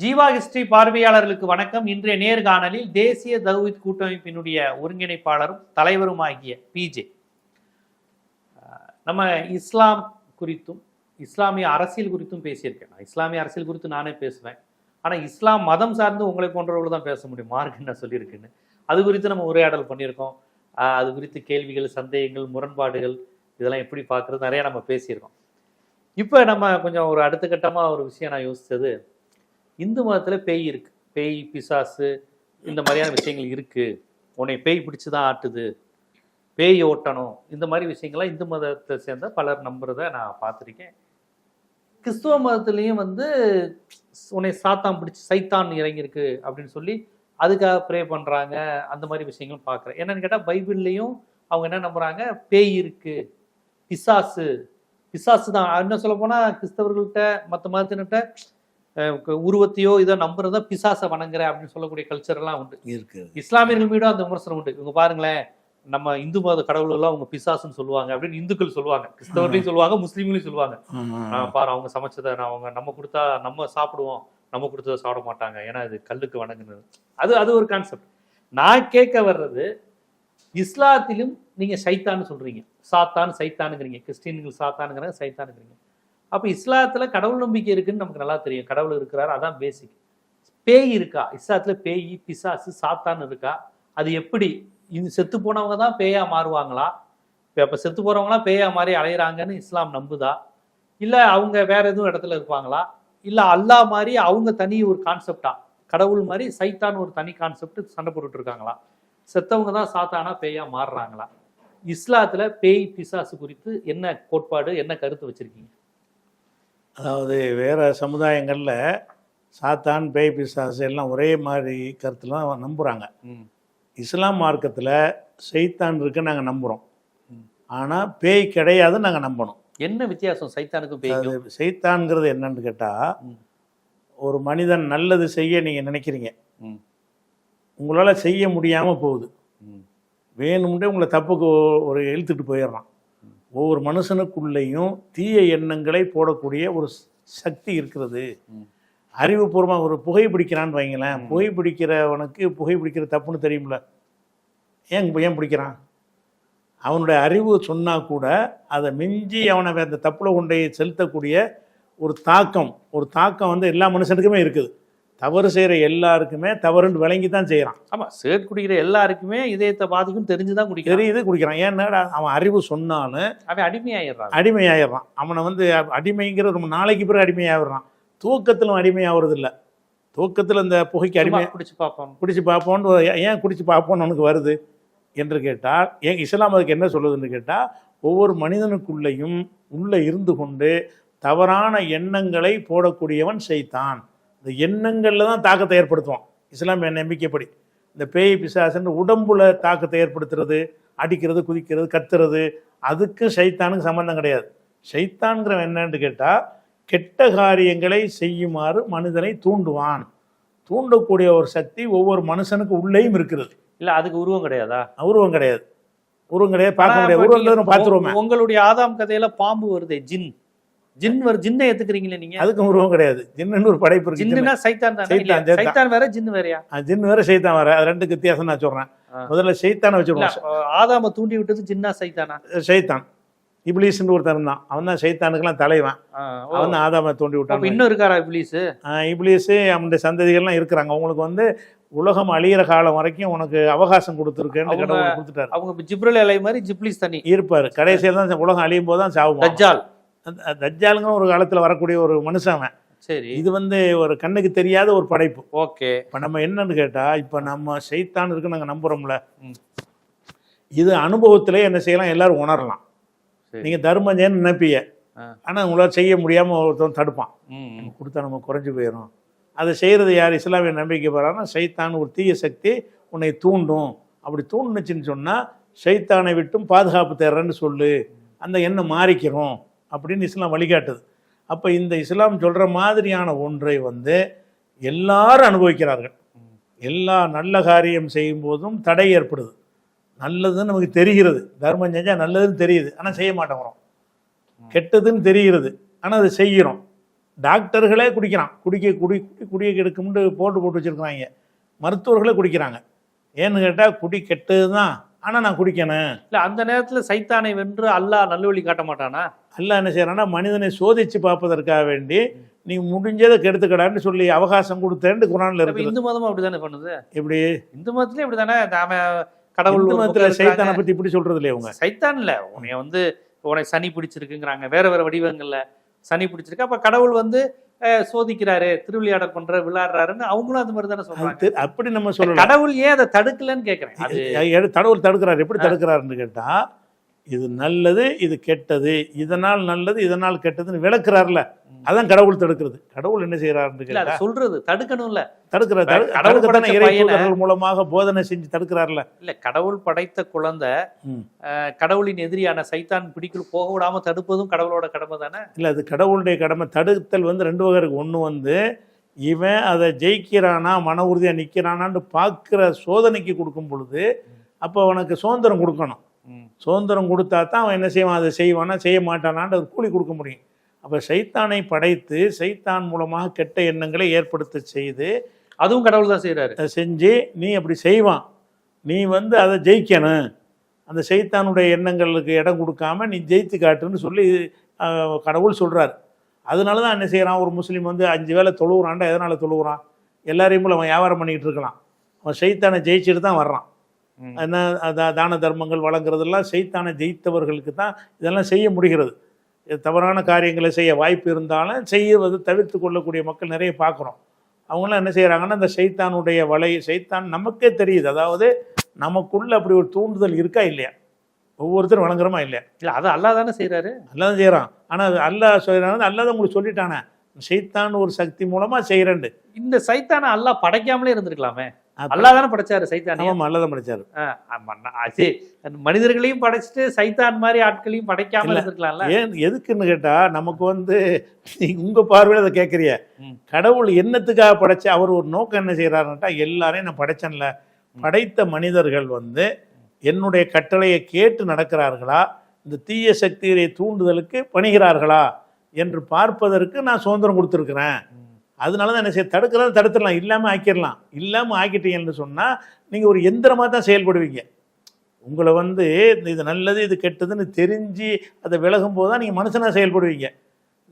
Jeeva history பார்வையாளர்களுக்கு வணக்கம். இன்றைய நேர்காணலில் தேசிய தௌஹீத் கூட்டமைப்பினுடைய ஒருங்கிணைப்பாளரும் தலைவருமாகிய பிஜே நம்ம இஸ்லாம் குறித்தும் இஸ்லாமிய அரசியல் குறித்தும் பேசியிருக்கேன். இஸ்லாமிய அரசியல் குறித்து நானே பேசுவேன். ஆனால் இஸ்லாம் மதம் சார்ந்து உங்களை போன்றவர்கள் தான் பேச முடியும். மார்க் என்ன சொல்லியிருக்குன்னு அது குறித்து நம்ம உரையாடல் பண்ணியிருக்கோம். அது குறித்து கேள்விகள், சந்தேகங்கள், முரண்பாடுகள் இதெல்லாம் எப்படி பார்க்குறது நிறையா நம்ம பேசியிருக்கோம். இப்போ நம்ம கொஞ்சம் ஒரு அடுத்த கட்டமாக ஒரு விஷயம் நான் யோசித்தது, இந்து மதத்தில் பேய் இருக்குது, பேய் பிசாசு இந்த மாதிரியான விஷயங்கள் இருக்குது, உன்னை பேய் பிடிச்சி தான் ஆட்டுது, பேய் ஓட்டணும், இந்த மாதிரி விஷயங்கள்லாம் இந்து மதத்தை சேர்ந்த பலர் நம்புறதை நான் பார்த்துருக்கேன். கிறிஸ்துவ மதத்துலேயும் உன்னை சாத்தான் பிடிச்சி சைத்தான் இறங்கியிருக்கு அப்படின்னு சொல்லி அதுக்காக ப்ரே பண்ணுறாங்க. அந்த மாதிரி விஷயங்களும் பார்க்குறேன். என்னென்னு கேட்டால் பைபிள்லேயும் அவங்க என்ன நம்புகிறாங்க, பேய் இருக்குது, பிசாசு பிசாசு தான். இன்னும் சொல்ல போனால் கிறிஸ்தவர்கள்ட்ட மற்ற மதத்தினர்கிட்ட உருவத்தையோ இதை நம்புறதா பிசாசை வணங்குற அப்படின்னு சொல்லக்கூடிய கல்ச்சர் எல்லாம் உண்டு இருக்கு. இஸ்லாமியர்கள் மீதும் அந்த விமர்சனம் உண்டு. இவங்க பாருங்களேன், நம்ம இந்து மத கடவுள்கள் அவங்க பிசாசுன்னு சொல்லுவாங்க அப்படின்னு இந்துக்கள் சொல்லுவாங்க, கிறிஸ்தவர்களையும் சொல்லுவாங்க, முஸ்லீம்களையும் சொல்லுவாங்க. பாரு அவங்க சமைச்சதை அவங்க நம்ம கொடுத்தா நம்ம சாப்பிடுவோம், நம்ம கொடுத்ததை சாப்பிட மாட்டாங்க, ஏன்னா இது கல்லுக்கு வணங்குனது. அது ஒரு கான்செப்ட். நான் கேட்க வர்றது, இஸ்லாத்திலும் நீங்க சைத்தான்னு சொல்றீங்க, சாத்தான் சைத்தானுங்கிறீங்க, கிறிஸ்டின்கள் சாத்தானுங்கிறாங்க, சைத்தானுங்கிறீங்க. அப்போ இஸ்லாத்தில் கடவுள் நம்பிக்கை இருக்குன்னு நமக்கு நல்லா தெரியும், கடவுள் இருக்கிறாரு, அதான் பேசிக். பேய் இருக்கா இஸ்லாத்தில்? பேய் பிசாசு சாத்தான் இருக்கா? அது எப்படி? இது செத்து போனவங்க தான் பேயா மாறுவாங்களா? இப்போ செத்து போறவங்களாம் பேயா மாறி அலையிறாங்கன்னு இஸ்லாம் நம்புதா? இல்லை அவங்க வேற எதுவும் இடத்துல இருப்பாங்களா? இல்லை அல்லாஹ் மாதிரி அவங்க தனி ஒரு கான்செப்டா, கடவுள் மாதிரி சைத்தான் ஒரு தனி கான்செப்ட் சண்டை போட்டுட்டு இருக்காங்களா? செத்தவங்க தான் சாத்தானா பேயா மாறுறாங்களா? இஸ்லாத்தில் பேய் பிசாசு குறித்து என்ன கோட்பாடு, என்ன கருத்து வச்சிருக்கீங்க? அதாவது வேறு சமுதாயங்களில் சாத்தான் பேய் பிசாசு எல்லாம் ஒரே மாதிரி கருத்துலாம் நம்புகிறாங்க. இஸ்லாம் மார்க்கத்தில் சைத்தான் இருக்குன்னு நாங்கள் நம்புகிறோம், ஆனால் பேய் கிடையாதுன்னு நாங்கள் நம்பணும். என்ன வித்தியாசம் சைத்தானுக்கும் பேய்க்கும்? சைத்தான்கிறது என்னன்னு கேட்டால், ஒரு மனிதன் நல்லது செய்ய நீங்கள் நினைக்கிறீங்க, உங்களால் செய்ய முடியாமல் போகுது, வேணும்னே உங்களை தப்புக்கு ஒரு இழுத்துட்டு போயிடுறான். ஒவ்வொரு மனுஷனுக்குள்ளேயும் தீய எண்ணங்களை போடக்கூடிய ஒரு சக்தி இருக்கிறது. அறிவுபூர்வமாக ஒரு புகைப்பிடிக்கிறான்னு வைங்களேன், புகைப்பிடிக்கிறவனுக்கு புகைப்பிடிக்கிற தப்புன்னு தெரியுமில்ல, ஏன் பிடிக்கிறான்? அவனுடைய அறிவு சொன்னால் கூட அதை மிஞ்சி அவனை அந்த தப்புல கொண்டே செலுத்தக்கூடிய ஒரு தாக்கம் எல்லா மனுஷனுக்குமே இருக்குது. தவறு செய்கிற எல்லாருக்குமே தவறுன்னு விளங்கி தான் செய்கிறான். ஆமாம், சேட் குடிக்கிற எல்லாருக்குமே இதயத்தை பாதிக்கும் தெரிஞ்சுதான் குடிக்கிறான். ஏன்னா அவன் அறிவு சொன்னாலும் அவன் அடிமையாயிடுறான். அவனை அடிமைங்கிற ரொம்ப நாளைக்கு பிறகு அடிமையாகிடுறான். தூக்கத்திலும் அடிமையாகிறது இல்லை. தூக்கத்தில் இந்த புகைக்கு குடிச்சு பார்ப்போன்னு ஏன் குடிச்சு பார்ப்போன்னு அவனுக்கு வருது என்று கேட்டால், ஏன் இஸ்லாம் அதுக்கு என்ன சொல்லுதுன்னு கேட்டால், ஒவ்வொரு மனிதனுக்குள்ளேயும் உள்ளே இருந்து கொண்டு தவறான எண்ணங்களை போடக்கூடியவன் சைத்தான். இந்த எண்ணங்களில் தான் தாக்கத்தை ஏற்படுத்துவான். இஸ்லாமிய நம்பிக்கைப்படி இந்த பேய் பிசாசுன்னு உடம்புல தாக்கத்தை ஏற்படுத்துறது, அடிக்கிறது, குதிக்கிறது, கத்துறது, அதுக்கு சைத்தானுக்கு சம்பந்தம் கிடையாது. சைத்தான்கிறவன் என்னன்னு கேட்டால், கெட்ட காரியங்களை செய்யுமாறு மனிதனை தூண்டக்கூடிய ஒரு சக்தி ஒவ்வொரு மனுஷனுக்கு உள்ளேயும் இருக்கிறது. இல்லை அதுக்கு உருவம் கிடையாதா? உருவம் கிடையாது, பார்க்க முடியாது. உருவம் பார்த்துருவோம். உங்களுடைய ஆதாம் கதையில பாம்பு வருதே, ஜின்னை ஏத்துக்கிறீங்களே நீங்க, அதுக்கு உருவம் கிடையாது. ஜின்னு ஒரு படைப்பு இருக்கு. ஜின்னுனா சைத்தான் தான். சைத்தான் வேற, ஜின்னு வேறயா? ஜின்னு வேற, சைத்தான் வேற. அது ரெண்டுக்கு வித்தியாசம் நான் சொல்றேன். முதல்ல சைத்தானை வச்சிருவோம். ஆதாம தூண்டி விட்டது ஜின்னா சைத்தானா? சைத்தான். இப்லீஸ்னு ஒருத்தன் தான், அவன் தான் சைத்தானுக்கெல்லாம் தலைவன். அவன் தான் ஆதாம தூண்டி விட்டான். இன்னும் இருக்காரா இப்லீஸ்? இப்லீஸ் அவனுடைய சந்ததிகள்லாம் இருக்கிறாங்க. அவங்களுக்கு உலகம் அழியிற காலம் வரைக்கும் உனக்கு அவகாசம் கொடுத்துருக்கேன்னு கடவுள் கொடுத்துட்டாரு. அவங்க ஜிப்ரல் அலை மாதிரி ஜிப்லீஸ் தனி இருப்பாரு. கடைசியில் தான் உலகம் அழியும் போது தான் சாவும். தஜ்ஜாலுங்க ஒரு காலத்தில் வரக்கூடிய ஒரு மனுஷன். சரி, இது ஒரு கண்ணுக்கு தெரியாத ஒரு படைப்பு. ஓகே. இப்போ நம்ம என்னன்னு கேட்டால், இப்போ நம்ம சைத்தான் இருக்கு நாங்கள் நம்புகிறோம்ல, இது அனுபவத்திலே என்ன செய்யலாம், எல்லாரும் உணரலாம். நீங்கள் தர்மஞ்சேன்னு நினைப்பீங்க, ஆனால் உங்களால் செய்ய முடியாமல் ஒருத்தன் தடுப்பான், கொடுத்தா நம்ம குறைஞ்சி போயிடும். அதை செய்கிறது யார்? இஸ்லாமிய நம்பிக்கை போகிறான்னா, சைத்தான் ஒரு தீய சக்தி உன்னை தூண்டும். அப்படி தூண்டுச்சுன்னு சொன்னால் சைத்தானை விட்டும் பாதுகாப்பு தேர்றேன்னு சொல்லு, அந்த எண்ணம் மாறிக்கிறோம் அப்படின்னு இஸ்லாம் வழிகாட்டுது. அப்போ இந்த இஸ்லாம் சொல்கிற மாதிரியான ஒன்றை எல்லாரும் அனுபவிக்கிறார்கள். எல்லா நல்ல காரியம் செய்யும் போதும் தடை ஏற்படுது. நல்லதுன்னு நமக்கு தெரிகிறது, தர்மம் செஞ்சால் நல்லதுன்னு தெரியுது, ஆனால் செய்ய மாட்டேங்கிறோம். கெட்டதுன்னு தெரிகிறது, ஆனால் அதை செய்கிறோம். டாக்டர்களே குடிக்கிறான், குடிய கெடுக்கும்னு போட்டு வச்சுருக்குறாங்க, மருத்துவர்களே குடிக்கிறாங்க. ஏன்னு கேட்டால் குடி கெட்டது தான், ஆனால் நான் குடிக்கணும். இல்லை, அந்த நேரத்தில் சைத்தானை வென்று அல்லாஹ் நல்லவழி காட்ட மாட்டானா? அல்லாஹ் என்ன செய்யறான்னா, மனிதனை சோதித்து பார்ப்பதற்காக வேண்டி நீ முடிஞ்சதை கெடுத்துக்கடான்னு சொல்லி அவகாசம் கொடுத்தேன்னு குரான்ல இருக்கு. இந்து மதமும் அப்படிதானே பண்ணுது. எப்படி இந்து மதத்துல இப்படிதானே, கடவுள் மதத்துல சைத்தானை பத்தி இப்படி சொல்றது இல்லையா? உங்க சைத்தான் இல்ல, உன்னை சனி பிடிச்சிருக்குங்கிறாங்க, வேற வேற வடிவங்கள்ல சனி பிடிச்சிருக்கு. அப்ப கடவுள் சோதிக்கிறாரு, திருவிளையாடல் பண்ற விளையாடுறாருன்னு அவங்களும் அந்த மாதிரி தானே சொல்றாங்க. அப்படி நம்ம சொல்லலாம். கடவுள் ஏன் அதை தடுக்கலன்னு கேட்கிறேன். அது கடவுள் தடுக்கிறாரு. எப்படி தடுக்கிறாருன்னு கேட்டா, இது நல்லது இது கெட்டது, இதனால் நல்லது இதனால் கெட்டதுன்னு விளக்குறாருல, அதான் கடவுள் தடுக்கிறது. கடவுள் என்ன செய்யறாருன்னு கேட்டா சொல்றது தடுக்கணும்ல, தடுக்கிறார். இறைவர்கள் மூலமாக போதனை செஞ்சு தடுக்கிறாருல. இல்ல, கடவுள் படைத்த குழந்தை கடவுளின் எதிரியான சைத்தான் பிடிக்கல போக விடாம தடுப்பதும் கடவுளோட கடமை தானே? இல்ல, அது கடவுளுடைய கடமை. தடுத்தல் 2 வகை இருக்கு. ஒண்ணு இவன் அதை ஜெயிக்கிறானா, மன உறுதியா நிக்கிறானான்னு பார்க்கிற சோதனைக்கு கொடுக்கும் பொழுது அப்ப அவனுக்கு சுதந்திரம் கொடுக்கணும். சுதந்திரம் கொடுத்தா தான் அவன் என்ன செய்வான், அதை செய்வானா செய்ய மாட்டானான்னு கூலி கொடுக்க முடியும். அப்போ சைத்தானை படைத்து சைத்தான் மூலமாக கெட்ட எண்ணங்களை ஏற்படுத்த செய்து, அதுவும் கடவுள் தான் செய்கிறாரு, செஞ்சு நீ அப்படி செய்வான், நீ அதை ஜெயிக்கணும், அந்த சைத்தானுடைய எண்ணங்களுக்கு இடம் கொடுக்காம நீ ஜெயித்து காட்டுன்னு சொல்லி கடவுள் சொல்கிறார். அதனால தான் என்ன செய்கிறான், ஒரு முஸ்லீம் 5 வேளை தொழுகிறான்டா. எதனால் தொழுகிறான்? எல்லாரையும் போல அவன் வியாபாரம் பண்ணிக்கிட்டு இருக்கலாம். அவன் சைத்தானை ஜெயிச்சுட்டு தான் வர்றான். என்ன தான தர்மங்கள் வழங்குறதெல்லாம் சைத்தானை ஜெயித்தவர்களுக்கு தான் இதெல்லாம் செய்ய முடிகிறது. தவறான காரியங்களை செய்ய வாய்ப்பு இருந்தாலும் செய்வது தவிர்த்து கொள்ளக்கூடிய மக்கள் நிறைய பார்க்குறோம். அவங்களாம் என்ன செய்கிறாங்கன்னா, இந்த சைத்தானுடைய சைத்தான் நமக்கே தெரியுது. அதாவது நமக்குள்ள அப்படி ஒரு தூண்டுதல் இருக்கா இல்லையா, ஒவ்வொருத்தரும் வழங்குறோமா இல்லையா? இல்லை, அதை அல்லாஹ் தானே செய்கிறாரு. அல்லாஹ் தான் செய்கிறான். ஆனால் அல்லாஹ் சொல்கிறாங்க, அல்லாஹ் உங்களுக்கு சொல்லிட்டானே சைத்தான் ஒரு சக்தி மூலமாக செய்கிறேன். இந்த சைத்தானை அல்லாஹ் படைக்காமலே இருந்திருக்கலாமே. அல்லாஹ் தானே படைச்சாரு சைத்தான். அல்லாஹ் தான் படைச்சாரு. மனிதர்களையும் படைச்சிட்டு சைத்தான் மாதிரி ஆட்களையும் படைக்காம இருந்திருக்கலாம்ல. ஏன் எதுக்குன்னு கேட்டா, நமக்கு உங்க பார்வையில அதை கேட்கறிய, கடவுள் என்னத்துக்காக படைச்ச அவர் ஒரு நோக்கம் என்ன செய்யறாருன்னா, எல்லாரையும் நான் படைச்சேன்ல, படைத்த மனிதர்கள் என்னுடைய கட்டளையை கேட்டு நடக்கிறார்களா, இந்த தீய சக்தியை தூண்டுதலுக்கு பணிகிறார்களா என்று பார்ப்பதற்கு நான் சுதந்திரம் கொடுத்துருக்கிறேன். அதனால தான் என்ன செய்ய, தடுக்கிறது தடுத்துடலாம், இல்லாமல் ஆக்கிடலாம். இல்லாமல் ஆக்கிட்டீங்கன்னு சொன்னால் நீங்கள் ஒரு எந்திரமாக தான் செயல்படுவீங்க. உங்களை இது நல்லது இது கெட்டதுன்னு தெரிஞ்சு அதை விலகும் போது தான் நீங்கள் மனுஷனாக செயல்படுவீங்க.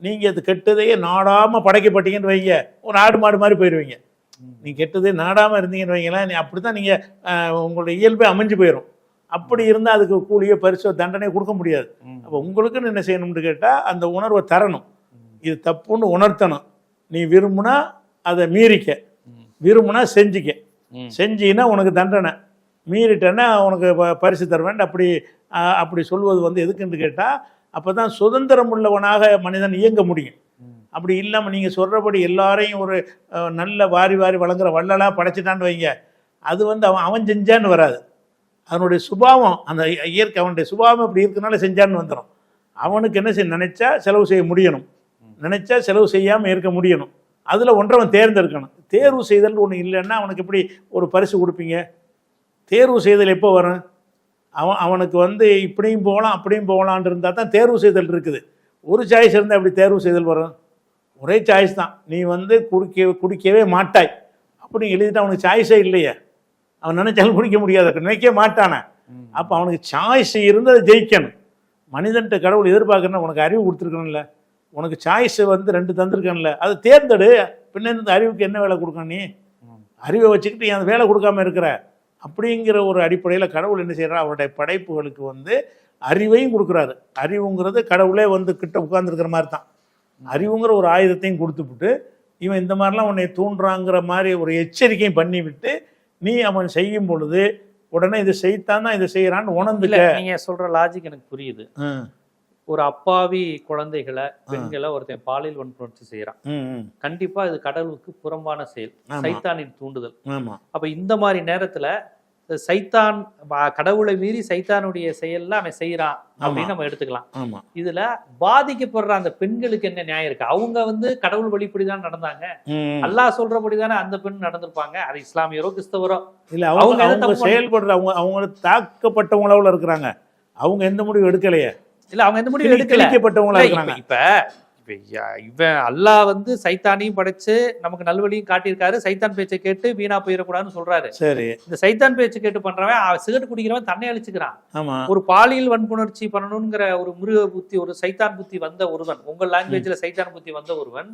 நீங்கள் அது கெட்டதையே நாடாமல் படைக்கப்பட்டீங்கன்னு வைங்க, ஒரு ஆடு மாடு மாதிரி போயிடுவீங்க. நீங்கள் கெட்டதே நாடாமல் இருந்தீங்கன்னு வைங்களேன், அப்படி தான் நீங்கள் உங்களுடைய இயல்பே அமைஞ்சு போயிடும். அப்படி இருந்தால் அதுக்கு கூலியோ பரிசோ தண்டனையோ கொடுக்க முடியாது. அப்போ உங்களுக்குன்னு என்ன செய்யணும்னு கேட்டால், அந்த உணர்வை தரணும், இது தப்புன்னு உணர்த்தணும். நீ விரும்புனா அதை மீறிக்க, விரும்புனா செஞ்சிக்க, செஞ்சின்னா உனக்கு தண்டனை, மீறிட்டேன்னா உனக்கு பரிசு தருவேன். அப்படி சொல்வது எதுக்குன்னு கேட்டால், அப்போ தான் சுதந்திரம் உள்ளவனாக மனிதன் இயங்க முடியும். அப்படி இல்லாமல் நீங்கள் சொல்கிறபடி எல்லாரையும் ஒரு நல்ல வாரி வழங்குற வள்ளலாக படைச்சிட்டான்னு வைங்க, அது அவன் செஞ்சான்னு வராது. அவனுடைய சுபாவம், அந்த இயற்கை அவனுடைய சுபாவம் அப்படி இருக்கனால செஞ்சான்னு வந்துடும். அவனுக்கு என்ன செய்ய நினைச்சா செலவு செய்ய முடியணும், நினைச்சா செலவு செய்யாமல் இருக்க முடியணும். அதில் ஒன்றவன் தேர்ந்தெடுக்கணும். தேர்வு செய்தல் ஒன்று இல்லைன்னா அவனுக்கு எப்படி ஒரு பரிசு கொடுப்பீங்க? தேர்வு செய்தல் எப்போ வரும்? அவனுக்கு இப்படியும் போகலாம் அப்படியும் போகலான் இருந்தால் தான் தேர்வு செய்தல் இருக்குது. ஒரு சாய்ஸ் இருந்தால் எப்படி தேர்வு செய்தல் வரும்? ஒரே சாய்ஸ் தான். நீ குடிக்கவே மாட்டாய் அப்படின்னு எழுதிட்டு அவனுக்கு சாய்ஸே இல்லையே, அவன் நினைச்சாலும் குடிக்க முடியாது, நினைக்க மாட்டானே. அப்போ அவனுக்கு சாய்ஸ் இருந்து அதை ஜெயிக்கணும். மனிதன்ட்ட கடவுள் எதிர்பார்க்கணும்னா உனக்கு அறிவு கொடுத்துருக்கணும்ல, உனக்கு சாய்ஸ் 2 தந்திருக்கணும்ல, அதை தேர்ந்தெடு. பின்ன இந்த அறிவுக்கு என்ன வேலை கொடுக்கணும்? நீ அறிவை வச்சுக்கிட்டு அந்த வேலை கொடுக்காம இருக்கிற அப்படிங்கிற ஒரு அடிப்படையில் கடவுள் என்ன செய்யறாரு, அவருடைய படைப்புகளுக்கு அறிவையும் கொடுக்குறாரு. அறிவுங்கிறது கடவுளே கிட்ட உட்கார்ந்துருக்கிற மாதிரி தான். அறிவுங்கிற ஒரு ஆயுதத்தையும் கொடுத்துவிட்டு, இவன் இந்த மாதிரிலாம் உன்னை தூண்டுறாங்கிற மாதிரி ஒரு எச்சரிக்கையும் பண்ணிவிட்டு, நீ அவன் செய்யும் பொழுது உடனே இதை செய்தான் தான் இதை செய்யறான்னு உணர்ந்துல. நீங்க சொல்ற லாஜிக் எனக்கு புரியுது. ஒரு அப்பாவி குழந்தைகளை பெண்களை ஒருத்தன் பாலியல் வன்புணர்ச்சி செய்யறான், கண்டிப்பா இது கடவுளுக்கு புறம்பான செயல், சைத்தானின் தூண்டுதல். அப்ப இந்த மாதிரி நேரத்துல சைத்தான் கடவுளை மீறி சைத்தானுடைய செயல்ல அவன் செய்யறான் அப்படின்னு நம்ம எடுத்துக்கலாம். இதுல பாதிக்கப்படுற அந்த பெண்களுக்கு என்ன நியாயம் இருக்கு? அவங்க கடவுள் வழிபடிதான் நடந்தாங்க, அல்லாஹ் சொல்றபடிதானே அந்த பெண் நடந்திருப்பாங்க. அது இஸ்லாமியரோ கிறிஸ்தவரோ இல்ல, அவங்க செயல்படுற அவங்க தாக்கப்பட்டவங்கள இருக்கிறாங்க, அவங்க எந்த முடிவு எடுக்கலையே. இல்ல, அவங்க எந்த முடிவு எடுக்கப்பட்டவங்களா இருக்காங்க. இப்ப இவன் அல்லாஹ் வந்து சைத்தானையும் படைச்சு நமக்கு நல்வழியும் காட்டியிருக்காரு. சைத்தான் பேச்சை கேட்டு வீணா போயிடக்கூடாதுன்னு சொல்றாரு. சரி, இந்த சைத்தான் பேச்சு கேட்டு பண்றவன் சிகரெட் குடிக்கிறவன் தன்னை அழிச்சுக்கிறான். ஆமா, ஒரு பாலியல் வன்புணர்ச்சி பண்ணணுங்கிற ஒரு மிருக புத்தி, ஒரு சைத்தான் புத்தி வந்த ஒருவன், உங்க லாங்குவேஜ்ல சைத்தான் புத்தி வந்த ஒருவன்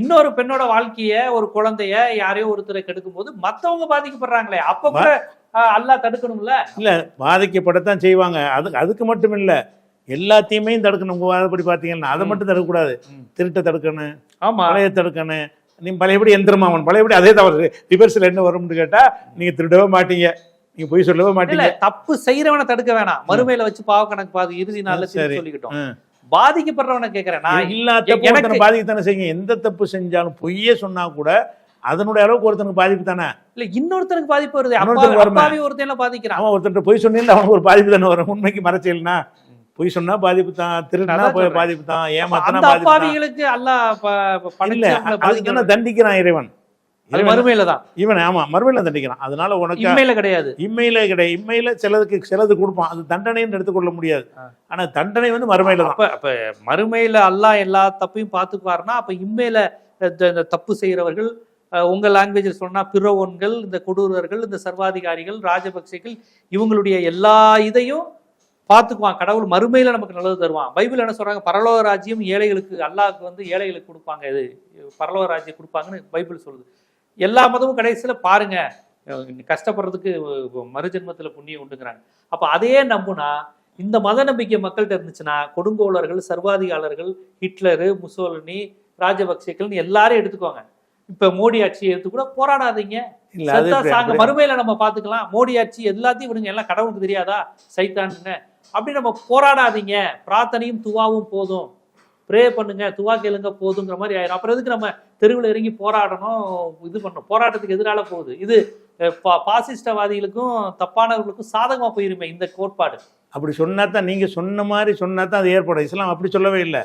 இன்னொரு பெண்ணோட வாழ்க்கைய, ஒரு குழந்தைய, யாரையோ ஒருத்தரை கெடுக்கும் போது மத்தவங்க பாதிக்கப்படுறாங்களே, அப்ப கூட அல்லாஹ் தடுக்கணும்ல? இல்ல, பாதிக்கப்படத்தான் செய்வாங்க. அதுக்கு மட்டும் இல்ல, எல்லாத்தையுமே தடுக்கணும். உங்க வாதப்படி பாத்தீங்கன்னா அதை மட்டும் தடுக்கக்கூடாது. திருட்டை தடுக்கணும், பழைய தடுக்கணும். நீ பழையபடி எந்திரமா அவன் பழையபடி அதே தவிர ரிவர்ஸ்ல என்ன வரும்னு கேட்டா, நீங்க திருடவே மாட்டீங்க, நீங்க போய் சொல்லவே மாட்டீங்க. தப்பு செய்யறவனை தடுக்க வேணாம், மறுமையில வச்சு பாவ கணக்கு பாது இறுதி நாள்ல சொல்லிக்கிட்டோம். பாதிக்கப்படுறவனை கேட்கிறேன் நான், எல்லா பாதிக்கத்தானே செய்யுங்க. எந்த தப்பு செஞ்சாலும் பொய்யே சொன்னா கூட அதனுடைய அளவுக்கு ஒருத்தனுக்கு பாதிப்பு தானே. இல்ல, இன்னொருத்தனுக்கு பாதிப்பு வருது. ஒருத்தன் பாதிக்கிறான், அவன் ஒருத்தன் பொய் சொன்னீங்க, அவனுக்கு ஒரு பாதிப்பு தானே வரும். உண்மைக்கு மறைச்சல்னா பொய் சொன்னா பாதிப்பு தான், திருடுனா பாதிப்பு தான், ஏமாத்தினா பாதிப்பு. அல்லாஹ் தண்டிக்கிறான் இறைவன். மறுமையில தான் இவன், ஆமா, மறுமையில தண்டிக்கிறான். அதனால உனக்கு இம்மையில கிடையாது. இம்மையில சிலது கொடுப்பான், அது தண்டனைன்னு எடுத்துக்கொள்ள முடியாது. ஆனா தண்டனை வந்து மறுமையில தான். அப்ப மறுமையில அல்லாஹ் எல்லா தப்பையும் பார்த்துக்குவாருன்னா, அப்ப இம்மையில தப்பு செய்யறவர்கள், உங்க லாங்குவேஜில் சொன்னா பிறவோன்கள், இந்த கொடூரர்கள், இந்த சர்வாதிகாரிகள், ராஜபக்சேகள், இவங்களுடைய எல்லா இதையும் பார்த்துக்குவான் கடவுள். மறுமையில நமக்கு நல்லது தருவான். பைபிள் என்ன சொல்றாங்க, பரலோக ராஜ்யம் ஏழைகளுக்கு, அல்லாஹ்க்கு வந்து ஏழைகளுக்கு கொடுப்பாங்க, இது பரலோக ராஜ்யம் கொடுப்பாங்கன்னு பைபிள் சொல்லுது. எல்லா மதமும் கடைசியில பாருங்க கஷ்டப்படுறதுக்கு மறுஜென்மத்துல புண்ணியம் உண்டுங்கிறாங்க. அப்ப அதையே நம்புனா, இந்த மத நம்பிக்கை மக்கள்கிட்ட இருந்துச்சுன்னா, கொடுங்கோலர்கள், சர்வாதிகாரர்கள், ஹிட்லரு, முசோலினி, ராஜபக்சேக்கள்னு எல்லாரும் எடுத்துக்கோங்க. இப்ப மோடி ஆட்சியை எடுத்து கூட போராடாதீங்க, மறுமையில நம்ம பாத்துக்கலாம். மோடி ஆட்சி எல்லாத்தையும் விடுங்க, எல்லாம் கடவுளுக்கு தெரியாதா சைத்தான்னு, அப்படி நம்ம போராடாதீங்க. பிரார்த்தனையும் துவாவும் போதும், ப்ரே பண்ணுங்க, துவா கேளுங்க போதுங்கிற மாதிரி ஆயிரும். அப்புறம் எதுக்கு நம்ம தெருவில் இறங்கி போராடணும், இது பண்ணணும்? போராட்டத்துக்கு எதிரால போகுது. இது பாசிஸ்டவாதிகளுக்கும் தப்பானவர்களுக்கும் சாதகமா போயிருமே இந்த கோட்பாடு. அப்படி சொன்னா தான், நீங்க சொன்ன மாதிரி சொன்னா தான் அது ஏற்படும். இஸ்லாம் அப்படி சொல்லவே இல்லை.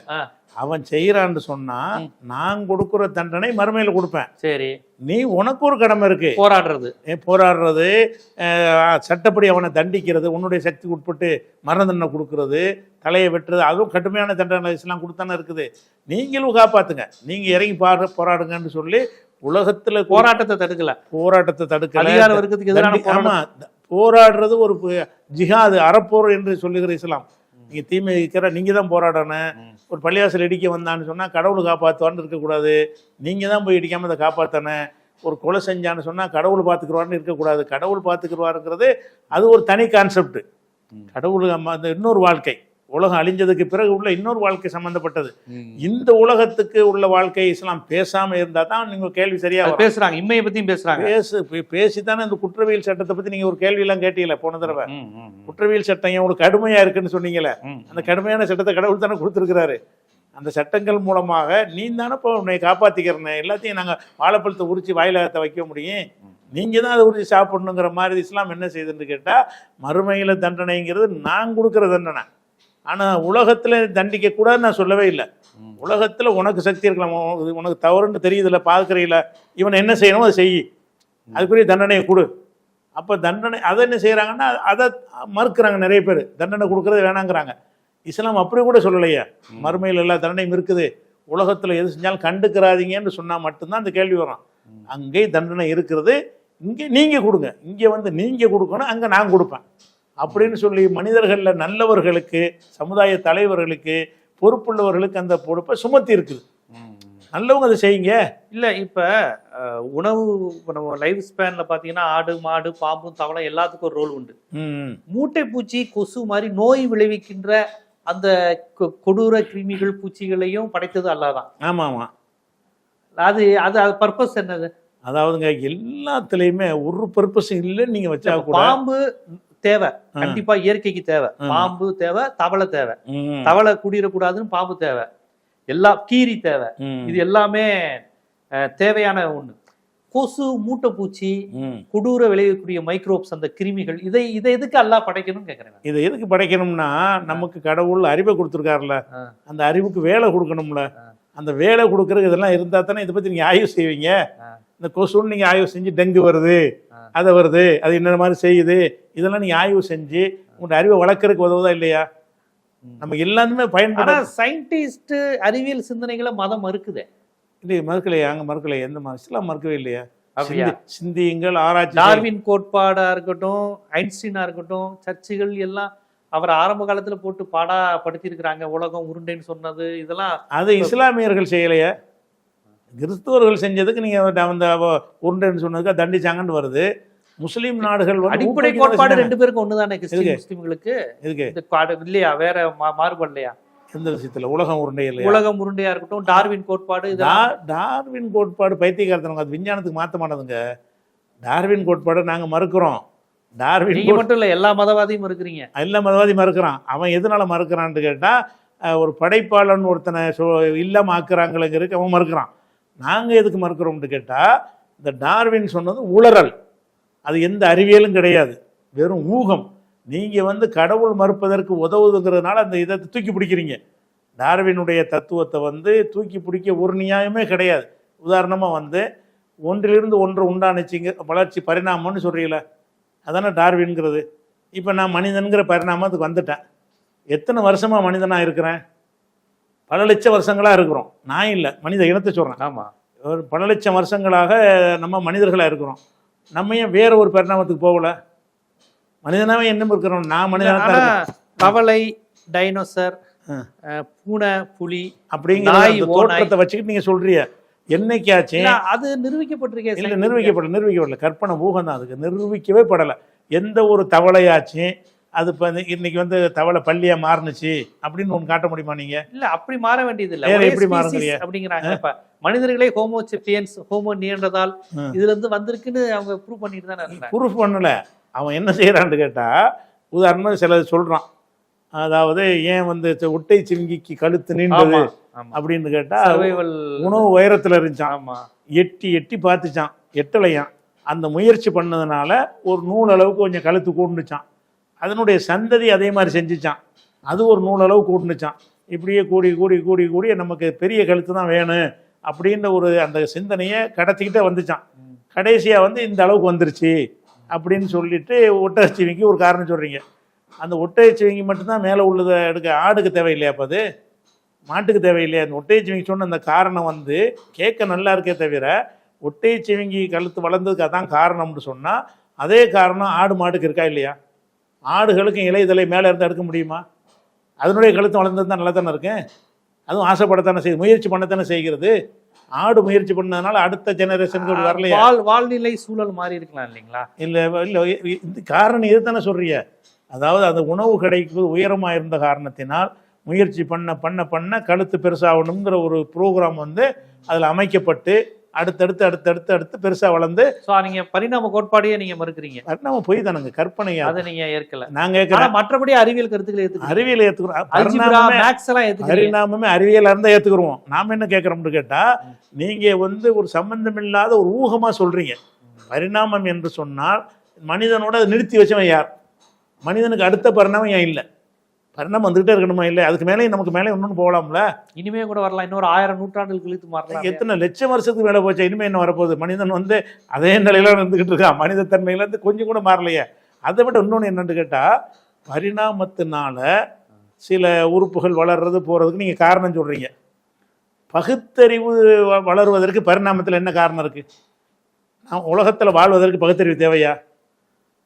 அவன் செய்யறான்னு சொன்னா நான் கொடுக்குற தண்டனை மறுமையில கொடுப்பேன். சரி, நீ உனக்கு ஒரு கடமை இருக்கு, போராடுறது, சட்டப்படி அவனை தண்டிக்கிறது, உன்னுடைய சக்திக்கு உட்பட்டு மரண தண்டனை கொடுக்கறது, தலையை வெட்டுறது, அதுவும் கடுமையான தண்டனை இஸ்லாம் கொடுத்தானே இருக்குது. நீங்களும் காப்பாத்துங்க, நீங்க இறங்கி போராடுங்கன்னு சொல்லி உலகத்துல போராட்டத்தை தடுக்கல. போராடுறது ஒரு ஜிஹாது, அறப்போர் என்று சொல்லுகிற இஸ்லாம். நீங்க தீமை இருக்கிற நீங்க தான் போராடணும். ஒரு பள்ளிவாசல் இடிக்க வந்தான்னு சொன்னா கடவுள் காப்பாற்றுவான்னு இருக்கக்கூடாது, நீங்க தான் போய் இடிக்காம அதை காப்பாற்றணும். ஒரு கொலை செஞ்சான்னு சொன்னா கடவுள் பார்த்துக்குருவான்னு இருக்கக்கூடாது, கடவுள் பார்த்துக்குருவாருங்கிறது அது ஒரு தனி கான்செப்ட். கடவுள் அந்த இன்னொரு வாழ்க்கை, உலகம் அழிஞ்சதுக்கு பிறகு உள்ள இன்னொரு வாழ்க்கை சம்பந்தப்பட்டது. இந்த உலகத்துக்கு உள்ள வாழ்க்கை இஸ்லாம் பேசாம இருந்தா தான் நீங்க கேள்வி சரியா பேசுறாங்க. இம்மையை பத்தியும் பேசுறாங்க. பேசித்தானே இந்த குற்றவியல் சட்டத்தை பத்தி நீங்க ஒரு கேள்வி எல்லாம் கேட்டீங்களா போன தடவை? குற்றவியல் சட்டம் உங்களுக்கு கடுமையா இருக்குன்னு சொன்னீங்களே, அந்த கடுமையான சட்டத்தை கடவுள் தானே கொடுத்துருக்கிறாரு. அந்த சட்டங்கள் மூலமாக நீ தானே இப்போ உன்னை காப்பாத்திக்கிறேன், எல்லாத்தையும் நாங்க வாழைப்பழத்தை உரிச்சு வாயிலகத்தை வைக்க முடியும், நீங்க தான் அதை உரிச்சு சாப்பிடணுங்கிற மாதிரி இஸ்லாம் என்ன செய்யுதுன்னு கேட்டா, மறுமையில தண்டனைங்கிறது நான் கொடுக்குற தண்டனை. ஆனால் உலகத்தில் தண்டிக்க கூடாதுன்னு நான் சொல்லவே இல்லை. உலகத்தில் உனக்கு சக்தி இருக்கலாம், உனக்கு தவறுன்னு தெரியுதுல்ல, பார்க்குறீங்கள, இவனை என்ன செய்யணும் அதை செய், அதுக்குரிய தண்டனையை கொடு. அப்போ தண்டனை அதை என்ன செய்கிறாங்கன்னா அதை மறுக்கிறாங்க நிறைய பேர், தண்டனை கொடுக்குறது வேணாங்கிறாங்க. இஸ்லாம் அப்படி கூட சொல்லலையே, மறுமையில் எல்லா தண்டனையும் இருக்குது, உலகத்தில் எது செஞ்சாலும் கண்டுக்கிறாதீங்கன்னு சொன்னால் மட்டும்தான் அந்த கேள்வி வரும். அங்கே தண்டனை இருக்கிறது, இங்கே நீங்கள் கொடுங்க, இங்கே வந்து நீங்கள் கொடுக்கணும், அங்கே நான் கொடுப்பேன் அப்படின்னு சொல்லி மனிதர்களில் நல்லவர்களுக்கு, சமுதாய தலைவர்களுக்கு, பொறுப்புள்ளவர்களுக்கு அந்த பொறுப்பை சுமத்தி இருக்குது. நல்லவங்க அதை செய்யுங்க. இல்லை, இப்போ உணவு நம்ம லைஃப் ஸ்பேனில் பார்த்தீங்கன்னா ஆடு, மாடு, பாம்பு, தவளை எல்லாத்துக்கும் ஒரு ரோல் உண்டு. மூட்டை பூச்சி, கொசு மாதிரி நோய் விளைவிக்கின்ற அந்த கொடூர கிருமிகள், பூச்சிகளையும் படைத்தது அல்லாஹ் தான். ஆமாம் ஆமாம். அது அது அது பர்பஸ் என்னது? அதாவதுங்க எல்லாத்துலேயுமே ஒரு பர்பஸ் இல்லைன்னு நீங்கள் வச்சா கூட, பாம்பு தேவை, கண்டிப்பா இயற்கைக்கு தேவை, பாம்பு தேவை, தவளை தேவை, தவளை குடியிடக்கூடாதுன்னு பாம்பு தேவை, எல்லா கீரி தேவை, இது எல்லாமே தேவையான ஒண்ணு. கொசு, மூட்டை பூச்சி, கொடூர விளைவிக்கக்கூடிய மைக்ரோப்ஸ், அந்த கிருமிகள், இதை எதுக்கு அல்லாஹ் படைக்கணும்னு கேட்கறேன். இதை எதுக்கு படைக்கணும்னா, நமக்கு கடவுள் அறிவை கொடுத்துருக்காருல்ல, அந்த அறிவுக்கு வேலை கொடுக்கணும்ல. அந்த வேலை கொடுக்கறதுக்கு இதெல்லாம் இருந்தா தானே இதை பத்தி நீங்க ஆய்வு செய்வீங்க. இந்த கொசுன்னு நீங்க ஆய்வு செஞ்சு டெங்கு வருது, அதை வருது, அது என்ன மாதிரி செய்யுது, இதெல்லாம் நீங்க ஆய்வு செஞ்சு உங்களோட அறிவை வளர்க்கறதுக்கு உதவுதா இல்லையா? நம்ம எல்லாருமே ஆனா பயன்பட சயின்டிஸ்ட் அறிவியல் சிந்தனைகளை மதம் மறுக்குதே. இல்லையே, மறுக்கலையா? அங்க மறுக்கலையா? எந்த இஸ்லாம் மறுக்கவே இல்லையா? அப்படியா? சிந்தியுங்கள், ஆராய்ச்சி. டார்வின் கோட்பாடா இருக்கட்டும், ஐன்ஸ்டீனா இருக்கட்டும், சர்ச்சுகள் எல்லாம் அவர் ஆரம்ப காலத்துல போட்டு பாடா படுத்திருக்கிறாங்க. உலகம் உருண்டைன்னு சொன்னது இதெல்லாம் அது இஸ்லாமியர்கள் செய்யலையே. கிறிஸ்துவர்கள் செஞ்சதுக்கு நீங்க அந்த உருண்டைன்னு சொன்னதுக்கு தண்டிச்சாங்கன்னு வருது. முஸ்லீம் நாடுகள் வந்து அடிப்படை கோட்பாடு ரெண்டு பேருக்கும் ஒண்ணுதானே? கிறிஸ்டின் முஸ்லிம்களுக்கு இதுக்கு இல்லையா? வேற மாறுபாடு இல்லையா? எந்த விஷயத்துல? உலகம் உருண்டை இல்லையா? உலகம் உருண்டையா இருக்கட்டும், டார்வின் கோட்பாடு டார்வின் கோட்பாடு பைத்தியக்காரத்தனம். அது விஞ்ஞானத்துக்கு மாற்ற மாட்டதுங்க. டார்வின் கோட்பாடு நாங்க மறுக்கிறோம். டார்வின் நீங்க மட்டும் இல்ல, எல்லா மதவாதியும் இருக்கிறீங்க. எல்லா மதவாதியும் மறுக்கிறான். அவன் எதனால மறுக்கிறான்னு கேட்டா, ஒரு படைப்பாளன் ஒருத்தனை இல்லாம ஆக்குறாங்களேங்கிறதுக்கு அவன் மறுக்கிறான். நாங்க எதுக்கு மறுக்கிறோம்னு கேட்டா, இந்த டார்வின் சொன்னது உளறல். அது எந்த அறிவியலும் கிடையாது, வெறும் ஊகம். நீங்க வந்து கடவுள் மறுப்பதற்கு உதவுதுங்கிறதுனால அந்த இதை தூக்கி பிடிக்கிறீங்க. டார்வினுடைய தத்துவத்தை வந்து தூக்கி பிடிக்க ஒரு நியாயமே கிடையாது. உதாரணமா வந்து ஒன்றிலிருந்து ஒன்று உண்டானுச்சிங்க வளர்ச்சி பரிணாமம்னு சொல்றீங்கள, அதானே டார்வின்ங்கிறது. இப்போ நான் மனிதன்கிற பரிணாமத்துக்கு வந்துட்டேன். எத்தனை வருஷமா மனிதனா இருக்கிறேன்? பல லட்சம் வருஷங்களா இருக்கிறோம். நான் இல்லை, மனித இனத்தை சொல்றேன். ஆமா, ஒரு பல லட்சம் வருஷங்களாக நம்ம மனிதர்களா இருக்கிறோம். நம்ம ஏன் வேற ஒரு பரிணாமத்துக்கு போகல? மனிதனாவே என்ன இருக்கிறோம்? நான் மனிதனா. தவளை, டைனோசர், பூனை, புலி அப்படிங்கிற தோற்றத்தை வச்சுக்கிட்டு நீங்க சொல்றீங்க. என்னைக்காச்சு அது நிரூபிக்கப்பட்டிருக்கேன்? இல்லை, நிரூபிக்கப்படல. கற்பனை, ஊகம் தான். அதுக்கு நிரூபிக்கவே படலை. எந்த ஒரு தவளையாச்சும் அது இப்போ இன்னைக்கு வந்து தவளை பள்ளியா மாறுனுச்சு அப்படின்னு ஒன்று காட்ட முடியுமா நீங்க? இல்ல, அப்படி மாற வேண்டியது இல்லை. எப்படி மாறுங்க அப்படிங்கிறாங்க. இப்ப மனிதர்களே ஹோமோ செப்பியன்ஸ், ஹோமோ நியண்டர்தால் இதுல இருந்து வந்திருக்குன்னு அவங்க ப்ரூவ் பண்ணிட்டு தானே இருக்காங்க. ப்ரூஃப் பண்ணல. அவன் என்ன செய்யறான்னு கேட்டா, உதாரணம் சில சொல்றான். அதாவது ஏன் வந்து ஒட்டை சிவிங்கிக்கு கழுத்து நீண்டது அப்படின்னு கேட்டா, உணவு உயரத்துல இருந்துச்சான். எட்டி எட்டி பார்த்துச்சான், எட்டலையான். அந்த முயற்சி பண்ணதுனால ஒரு நூல் அளவுக்கு கொஞ்சம் கழுத்து கூண்டுச்சான். அதனுடைய சந்ததி அதே மாதிரி செஞ்சுச்சான். அது ஒரு நூல் அளவு கூட்டுனுச்சான். இப்படியே கூடி கூடி கூடி கூடி நமக்கு பெரிய கழுத்து தான் வேணும் அப்படின்ற ஒரு அந்த சிந்தனையை கடத்திக்கிட்டே வந்துச்சான். கடைசியாக வந்து இந்த அளவுக்கு வந்துருச்சு அப்படின்னு சொல்லிட்டு ஒட்டகச்சிவிங்கி ஒரு காரணம் சொல்கிறீங்க. அந்த ஒட்டகச்சிவிங்கி மட்டும்தான் மேலே உள்ளதை எடுக்க. ஆடுக்கு தேவையில்லையா? அப்போ அது மாட்டுக்கு தேவையில்லையா? அந்த ஒட்டகச்சிவிங்கி சொன்ன அந்த காரணம் வந்து கேட்க நல்லா இருக்கே தவிர, ஒட்டகச்சிவிங்கி கழுத்து வளர்ந்ததுக்கு அதான் காரணம்னு சொன்னால், அதே காரணம் ஆடு மாட்டுக்கு இருக்கா இல்லையா? ஆடுகளுக்கும் இலைதலை மேலே இருந்து எடுக்க முடியுமா? அதனுடைய கழுத்து வளர்ந்தது தான் நல்லா தானே இருக்கேன். அதுவும் ஆசைப்படத்தானே செய்யுது, முயற்சி பண்ணத்தானே செய்கிறது. ஆடு முயற்சி பண்ணதுனால அடுத்த ஜெனரேஷனுக்கு வரலையா? வாழ்நிலை சூழல் மாறி இருக்கலாம் இல்லைங்களா? இல்லை இல்லை, இந்த காரணம் இது தானே சொல்றிய. அதாவது அந்த உணவு கிடைப்பது உயரமாக இருந்த காரணத்தினால் முயற்சி பண்ண பண்ண பண்ண கழுத்து பெருசாகணுங்கிற ஒரு ப்ரோக்ராம் வந்து அதில் அமைக்கப்பட்டு அடுத்தடுத்து அடுத்தடுத்து அடுத்து பெருசாக வளர்ந்து. நீங்க பரிணாம கோட்பாடையே நீங்க மறுக்கிறீங்க. பரிணாம போய் தானுங்க, கற்பனையா? அதை நீங்க ஏற்கல. நாங்க ஏற்கிறோம். மற்றபடி அறிவியல் கருத்துக்களை ஏற்றுக்கிறோம். அறிவியல் ஏற்றுக்கிறோம். பரிணாமமே அறிவியலா இருந்தா ஏற்றுக்குருவோம். நாம என்ன கேட்குறோம்னு கேட்டா, நீங்க வந்து ஒரு சம்பந்தம் இல்லாத ஒரு ஊகமா சொல்றீங்க. பரிணாமம் என்று சொன்னால் மனிதனோட அதை நிறுத்தி வச்சவன் யார்? மனிதனுக்கு அடுத்த பரிணாமம் ஏன் இல்லை? பரிணாமம் வந்துகிட்டே இருக்கணுமா? இல்லை, அதுக்கு மேலே நமக்கு மேலே இன்னொன்று போகலாம்ல. இனிமே கூட வரலாம். இன்னொரு 1000 நூற்றாண்டுகள் கழித்து மாறலாம். எத்தனை லட்சம் வருஷத்துக்கு மேலே போச்சா? இனிமே என்ன வரப்போகுது? மனிதன் வந்து அதே நிலையில இருந்துகிட்டு இருக்கான். மனித தன்மையிலேருந்து கொஞ்சம் கூட மாறலையே. அதை விட இன்னொன்று என்னன்னு கேட்டால், பரிணாமத்தினால சில உறுப்புகள் வளர்றது போகிறதுக்கு நீங்கள் காரணம் சொல்கிறீங்க. பகுத்தறிவு வளருவதற்கு பரிணாமத்தில் என்ன காரணம் இருக்குது? உலகத்தில் வாழ்வதற்கு பகுத்தறிவு தேவையா?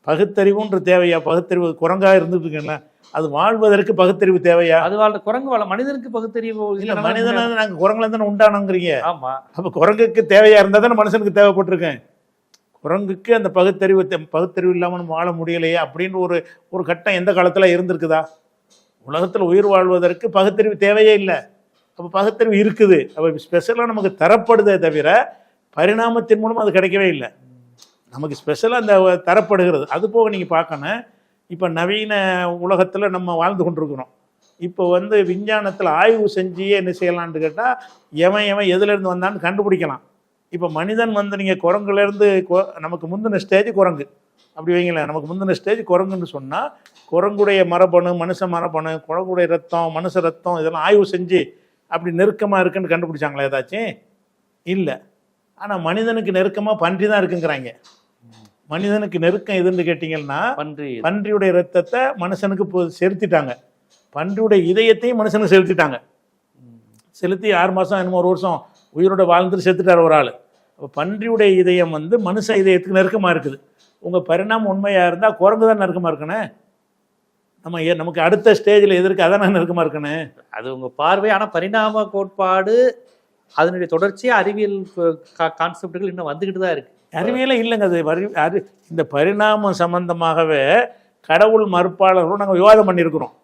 பகுத்தறிவுன்ற தேவையா? பகுத்தறிவு குரங்காக இருந்துட்டு இருக்கேன்ல, அது வாழ்வதற்கு பகுத்தறிவு தேவையா? அது குரங்கு மனிதனுக்கு பகுத்தறிவு இல்லை. மனிதனை நாங்கள் குரங்குல தானே உண்டானோங்கிறீங்க. ஆமா, அப்போ குரங்குக்கு தேவையா இருந்தால் தானே மனுஷனுக்கு தேவைப்பட்டிருக்கேன். குரங்குக்கு அந்த பகுத்தறிவு இல்லாமல் வாழ முடியலையே அப்படின்னு ஒரு கட்டம் எந்த காலத்தில் இருந்திருக்குதா? உலகத்தில் உயிர் வாழ்வதற்கு பகுத்தறிவு தேவையே இல்லை. அப்போ பகுத்தறிவு இருக்குது. அப்போ ஸ்பெஷலாக நமக்கு தரப்படுதே தவிர பரிணாமத்தின் மூலம் அது கிடைக்கவே இல்லை. நமக்கு ஸ்பெஷலாக அந்த தரப்படுகிறது. அது போக நீங்கள் பார்க்கணும், இப்போ நவீன உலகத்தில் நம்ம வாழ்ந்து கொண்டிருக்கிறோம். இப்போ வந்து விஞ்ஞானத்தில் ஆய்வு செஞ்சு என்ன செய்யலான்னு கேட்டால், எவன் எதுலேருந்து வந்தான்னு கண்டுபிடிக்கலாம். இப்போ மனிதன் வந்து நீங்கள் குரங்குலேருந்து நமக்கு முந்தின ஸ்டேஜ் குரங்கு அப்படி வைங்களேன். நமக்கு முந்தின ஸ்டேஜ் குரங்குன்னு சொன்னால், குரங்குடைய மரபணு, மனுஷ மரபணு, குரங்குடைய ரத்தம், மனுஷ ரத்தம் இதெல்லாம் ஆய்வு செஞ்சு அப்படி நெருக்கமாக இருக்குன்னு கண்டுபிடிச்சாங்களா ஏதாச்சும்? இல்லை. ஆனால் மனிதனுக்கு நெருக்கமாக பன்றி தான் இருக்குங்கிறாங்க. மனிதனுக்கு நெருக்கம் எதுன்னு கேட்டிங்கன்னா, பன்றியுடைய ரத்தத்தை மனுஷனுக்கு செலுத்திட்டாங்க. பன்றியுடைய இதயத்தையும் மனுஷனுக்கு செலுத்திட்டாங்க. செலுத்தி 6 மாதம் என்னமோ 1 வருஷம் உயிரோட வாழ்ந்துட்டு செத்துட்டார் ஒரு ஆள். அப்போ பன்றியுடைய இதயம் வந்து மனுஷ இதயத்துக்கு நெருக்கமாக இருக்குது. உங்கள் பரிணாமம் உண்மையாக இருந்தால் குரங்கு தான் நெருக்கமாக இருக்கணும். நமக்கு அடுத்த ஸ்டேஜில் எதிர்க்கு அதான் நெருக்கமாக இருக்கணும். அது உங்கள் பார்வை. ஆனால் பரிணாம கோட்பாடு அதனுடைய தொடர்ச்சியாக அறிவியல் கான்செப்டுகள் இன்னும் வந்துக்கிட்டு தான் இருக்குது. அறிவியலே இல்லைங்க. அது இந்த பரிணாமம் சம்பந்தமாகவே கடவுள் மறுப்பாளர்களும் நாங்கள் விவாதம் பண்ணியிருக்கிறோம்.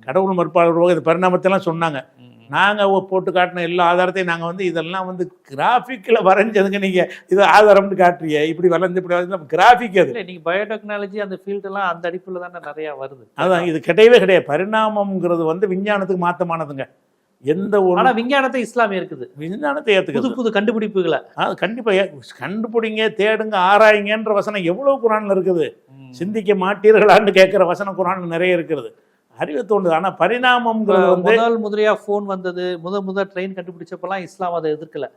கடவுள் மறுப்பாளர்கள் இது பரிணாமத்தெல்லாம் சொன்னாங்க. நாங்கள் போட்டு காட்டின எல்லா ஆதாரத்தையும் நாங்கள் வந்து இதெல்லாம் வந்து கிராஃபிக்கில் வரைஞ்சதுங்க. நீங்கள் இது ஆதாரம்னு காட்டுறீங்க, இப்படி வளர்ந்து இப்படி வளர்ந்து கிராஃபிக். அது நீங்கள் பயோடெக்னாலஜி அந்த ஃபீல்டெல்லாம் அந்த அடிப்பில் தானே நிறையா வருது. அதான் இது கிடையவே கிடையாது. பரிணாமங்கிறது வந்து விஞ்ஞானத்துக்கு மாற்றமானதுங்க. எந்த ஒரு ஆனால் விஞ்ஞானத்தை இஸ்லாமிய இருக்குது. விஞ்ஞானத்தை ஏற்றுக்குது. புது புது கண்டுபிடிப்புகளை கண்டிப்பாக கண்டுபிடிங்க, தேடுங்க, ஆராயுங்கன்ற வசனம் எவ்வளோ குரானில் இருக்குது. சிந்திக்க மாட்டீர்களான்னு கேட்குற வசனம் குரான் நிறைய இருக்கிறது. அறிவு தோன்றுது. ஆனால் பரிணாமம்ங்கிறது வந்து முதலியாக ஃபோன் வந்தது, முதல் ட்ரெயின் கண்டுபிடிச்சப்பெல்லாம் இஸ்லாம் அதை எதிர்க்கலை.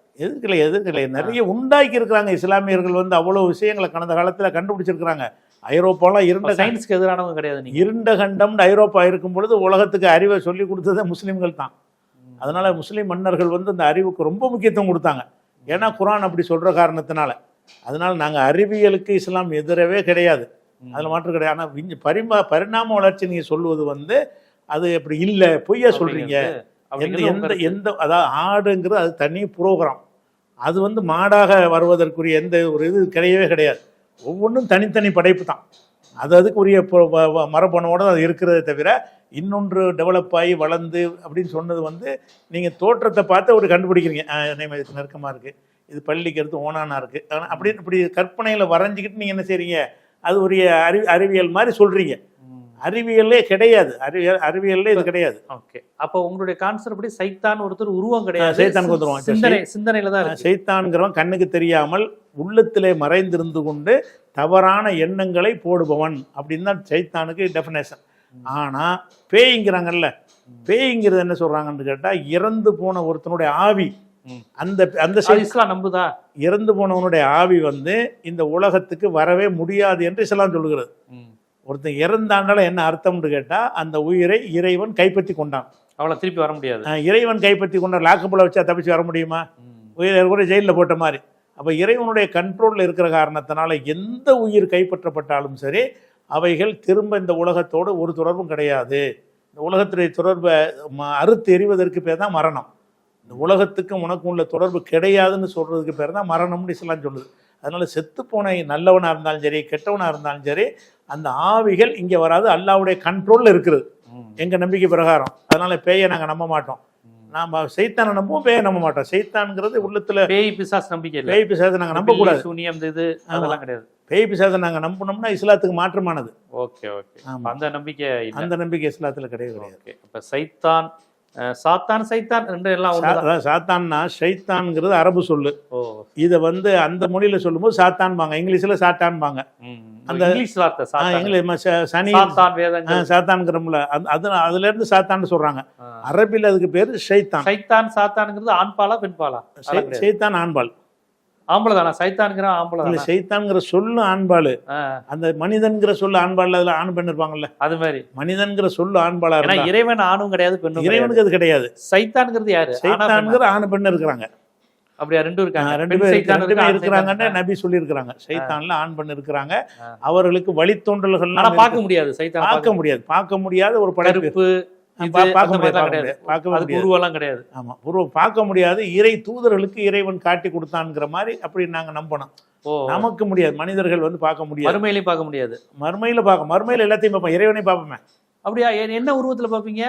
நிறைய உண்டாக்கி இருக்கிறாங்க இஸ்லாமியர்கள் வந்து அவ்வளோ விஷயங்களை கடந்த காலத்தில் கண்டுபிடிச்சிருக்கிறாங்க. ஐரோப்பாலாம் இருண்ட சயின்ஸ்க்கு எதிரானவங்க கிடையாது. இருண்ட கண்டம்னு ஐரோப்பா இருக்கும் பொழுது உலகத்துக்கு அறிவை சொல்லி கொடுத்ததே முஸ்லீம்கள் தான். அதனால முஸ்லீம் மன்னர்கள் வந்து அந்த அறிவுக்கு ரொம்ப முக்கியத்துவம் கொடுத்தாங்க. ஏன்னா குரான் அப்படி சொல்கிற காரணத்தினால. அதனால நாங்கள் அறிவியலுக்கு இஸ்லாம் எதிரவே கிடையாது, அதில் மாற்றம் கிடையாது. ஆனால் பரிணாம வளர்ச்சி நீங்கள் சொல்லுவது வந்து அது அப்படி இல்லை, பொய்யா சொல்கிறீங்க. எந்த அதாவது ஆடுங்கிறது அது தனி புரோகிராம். அது வந்து மாடாக வருவதற்குரிய எந்த ஒரு இது கிடையவே கிடையாது. ஒவ்வொன்றும் தனித்தனி படைப்பு தான். அதுக்குரிய மரபணுவோடு அது இருக்கிறதே தவிர இன்னொன்று டெவலப் ஆகி வளர்ந்து அப்படின்னு சொன்னது வந்து நீங்கள் தோற்றத்தை பார்த்து ஒரு கண்டுபிடிக்கிறீங்க. இதுக்கு நெருக்கமாக இருக்குது, இது பள்ளிக்கு எடுத்து ஓனானா இருக்குது, ஆனால் அப்படின்னு இப்படி கற்பனையில் வரைஞ்சிக்கிட்டு நீங்கள் என்ன செய்கிறீங்க, அது ஒரு அறிவியல் மாதிரி சொல்கிறீங்க. அறிவியலே கிடையாது. அறிவியல்ல இது கிடையாது. ஓகே, அப்போ உங்களுடைய கான்செப்ட் படி சைத்தான் ஒருத்தர் உருவம் கிடையாது, சைத்தானுக்கு வந்துருவான். சிந்தனையில தான் சைத்தான்கிறவன் கண்ணுக்கு தெரியாமல் உள்ளத்திலே மறைந்திருந்து கொண்டு தவறான எண்ணங்களை போடுபவன் அப்படின்னு தான் சைத்தானுக்கு டெஃபினேஷன். ஆனால் பேய்ங்கிறாங்கல்ல, பேய்ங்கிறது என்ன சொல்றாங்கன்னு கேட்டால் இறந்து போன ஒருத்தனுடைய ஆவி. அந்த இஸ்லாம் நம்புதா? இறந்து போனவனுடைய ஆவி வந்து இந்த உலகத்துக்கு வரவே முடியாது என்று இஸ்லாம் சொல்லுகிறது. ஒருத்தன் இறந்தாண்டால என்ன அர்த்தம்னு கேட்டால் அந்த உயிரை இறைவன் கைப்பற்றி கொண்டான், அவளை திருப்பி வர முடியாது. இறைவன் கைப்பற்றி கொண்டான். லாக்கப்பில் வச்சா தப்பிச்சு வர முடியுமா? உயிரை கூட ஜெயிலில் போட்ட மாதிரி. அப்போ இறைவனுடைய கண்ட்ரோலில் இருக்கிற காரணத்தினால எந்த உயிர் கைப்பற்றப்பட்டாலும் சரி அவைகள் திரும்ப இந்த உலகத்தோடு ஒரு தொடர்பும் கிடையாது. இந்த உலகத்துடைய தொடர்பை அறுத்து எறிவதற்கு பேர் தான் மரணம். இந்த உலகத்துக்கும் உனக்கும் உள்ள தொடர்பு கிடையாதுன்னு சொல்கிறதுக்கு பேர் தான் மரணம்னு இஸ்லாம் சொல்லுது. அதனால் செத்துப்போன நல்லவனாக இருந்தாலும் சரி கெட்டவனாக இருந்தாலும் சரி அந்த ஆவிகள் இங்கே வராது, அல்லாவுடைய கண்ட்ரோலில் இருக்குது எங்கள் நம்பிக்கை பிரகாரம். அதனால் பேயை நாங்கள் நம்ப மாட்டோம். நாம் சைத்தானை நம்புவோம், பேயை நம்ப மாட்டோம். சைத்தான்ங்கிறது உள்ளத்தில் பேய் பிசாசு நம்பிக்கை. பேய் பிசாசை நாங்கள் நம்பக்கூடாது. சூனியம் இது அதெல்லாம் கிடையாது. பேய் பிசாசை நாங்கள் நம்பினோம்னா இஸ்லாத்துக்கு மாற்றமானது. ஓகே ஓகே, அந்த நம்பிக்கை இஸ்லாத்தில் கிடையாது. ஓகே, அப்போ சைத்தான் சாத்தான் சைத்தான் ரெண்டு எல்லாம் அதான் சாத்தான்னா ஷைத்தான்ங்கிறது அரபு சொல்லு. இதை வந்து அந்த மொழியில் சொல்லும்போது சாத்தான்பாங்க, இங்கிலீஷில் சாத்தான்பாங்க. அந்த இங்கிலீஷ் வார்த்தை சனி சாத்தான்ங்கிறோம்ல, அதுல இருந்து சாத்தான்னு சொல்றாங்க. அரபில் அதுக்கு பேரு ஷைத்தான். சைத்தான் சாத்தான்ங்கிறது ஆண்பாலா பெண்பாலா? ஷைத்தான் ஆண்பால். ஆம்பளை தானா? சைத்தான்ங்கிற ஆம்பளை இல்ல, சைத்தான்ங்கிற சொல்லு ஆண்பாலு. அந்த மனிதன்கிற சொல்லு ஆண்பால். அதுல ஆண் பெண் இருப்பாங்கல்ல, அது மாதிரி மனிதன்கிற சொல்லு ஆண்பாலா. இறைவன் ஆணும் கிடையாது பெண்ணும். இறைவனுக்கு அது கிடையாது. சைத்தான்ங்கிறது யாரு? சைத்தான்ங்கிற ஆண் பெண் இருக்கிறாங்க. அப்படியா? ரெண்டும் இருக்காங்க. ரெண்டுமே இருக்கிறாங்கன்னு நபி சொல்லி இருக்கிறாங்க. சைத்தான்ல ஆண் பெண் இருக்கிறாங்க. அவர்களுக்கு வழித்தோன்றல்கள் பார்க்க முடியாது. சைத்தான் பார்க்க முடியாத ஒரு படைப்பு. பார்க்க முடியாது. இறை தூதர்களுக்கு இறைவன் காட்டி கொடுத்தான்ங்கிற மாதிரி அப்படி நாங்க நம்பணும். நமக்கு முடியாது. மனிதர்கள் வந்து பார்க்க முடியாது. மறுமையிலையும் பார்க்க முடியாது. மறுமையில எல்லாத்தையும் பார்ப்போம். இறைவனை பார்ப்போமே. அப்படியா? என்ன உருவத்துல பார்ப்பீங்க?